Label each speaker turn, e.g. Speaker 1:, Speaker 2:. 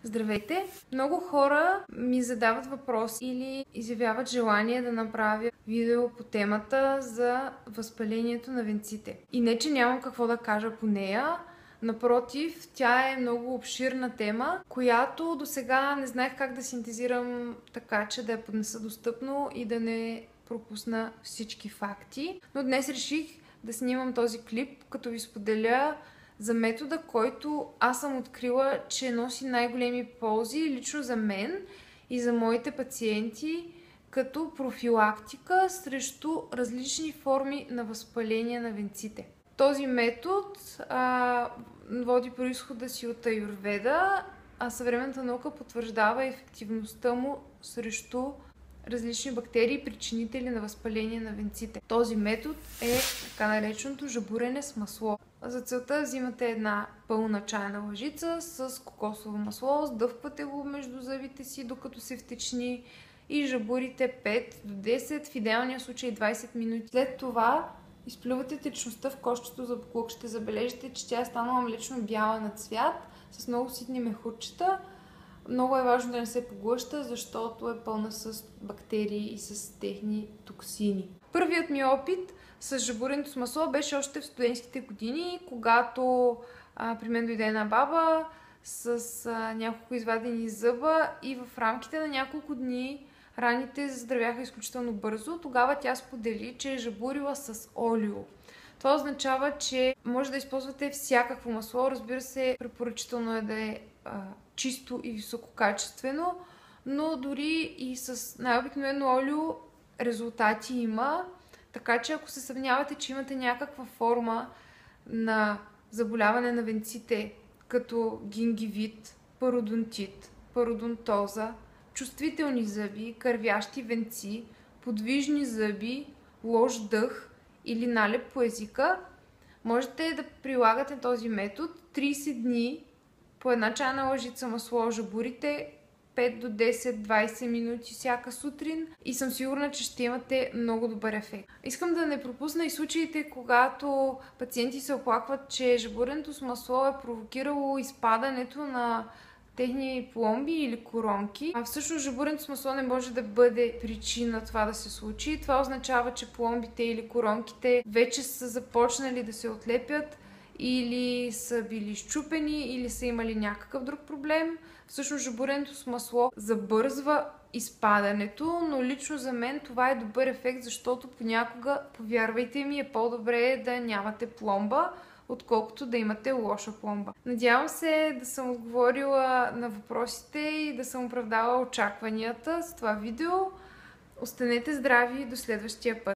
Speaker 1: Здравейте! Много хора ми задават въпроси или изявяват желание да направя видео по темата за възпалението на венците. И не, че нямам какво да кажа по нея, напротив, тя е много обширна тема, която досега не знаех как да синтезирам така, че да я поднеса достъпно и да не пропусна всички факти. Но днес реших да снимам този клип, като ви споделя за метода, който аз съм открила, че носи най-големи ползи лично за мен и за моите пациенти, като профилактика срещу различни форми на възпаление на венците. Този метод води произхода си от аюрведа, а съвременната наука потвърждава ефективността му срещу различни бактерии, причинители на възпаление на венците. Този метод е така нареченото жабурене с масло. За целта взимате една пълна чайна лъжица с кокосово масло, сдъвквате го между зъбите си, докато се втечни и жабурите 5 до 10, в идеалния случай 20 минути. След това изплювате течността в кошчето за боклук. Ще забележите, че тя е станала млечно бяла на цвят, с много ситни мехурчета. Много е важно да не се поглъща, защото е пълна с бактерии и с техни токсини. Първият ми опит с жабуренето с масло беше още в студентските години, когато при мен дойде една баба с няколко извадени зъба и в рамките на няколко дни раните заздравяха изключително бързо. Тогава тя сподели, че е жабурила с олио. Това означава, че може да използвате всякакво масло. Разбира се, препоръчително е да е чисто и висококачествено, но дори и с най-обикновено олио резултати има. Така че ако се съмнявате, че имате някаква форма на заболяване на венците, като гингивит, пародонтит, пародонтоза, чувствителни зъби, кървящи венци, подвижни зъби, лош дъх или налеп по езика, можете да прилагате този метод 30 дни по една чайна лъжица масло жабурите 5 до 10-20 минути всяка сутрин и съм сигурна, че ще имате много добър ефект. Искам да не пропусна и случаите, когато пациенти се оплакват, че жабуренето с масло е провокирало изпадането на техни пломби или коронки. Всъщност жабуренето с масло не може да бъде причина това да се случи. Това означава, че пломбите или коронките вече са започнали да се отлепят или са били счупени, или са имали някакъв друг проблем. Всъщност жабуренето с масло забързва изпадането, но лично за мен това е добър ефект, защото понякога, повярвайте ми, е по-добре да нямате пломба, отколкото да имате лоша пломба. Надявам се да съм отговорила на въпросите и да съм оправдала очакванията с това видео. Останете здрави до следващия път!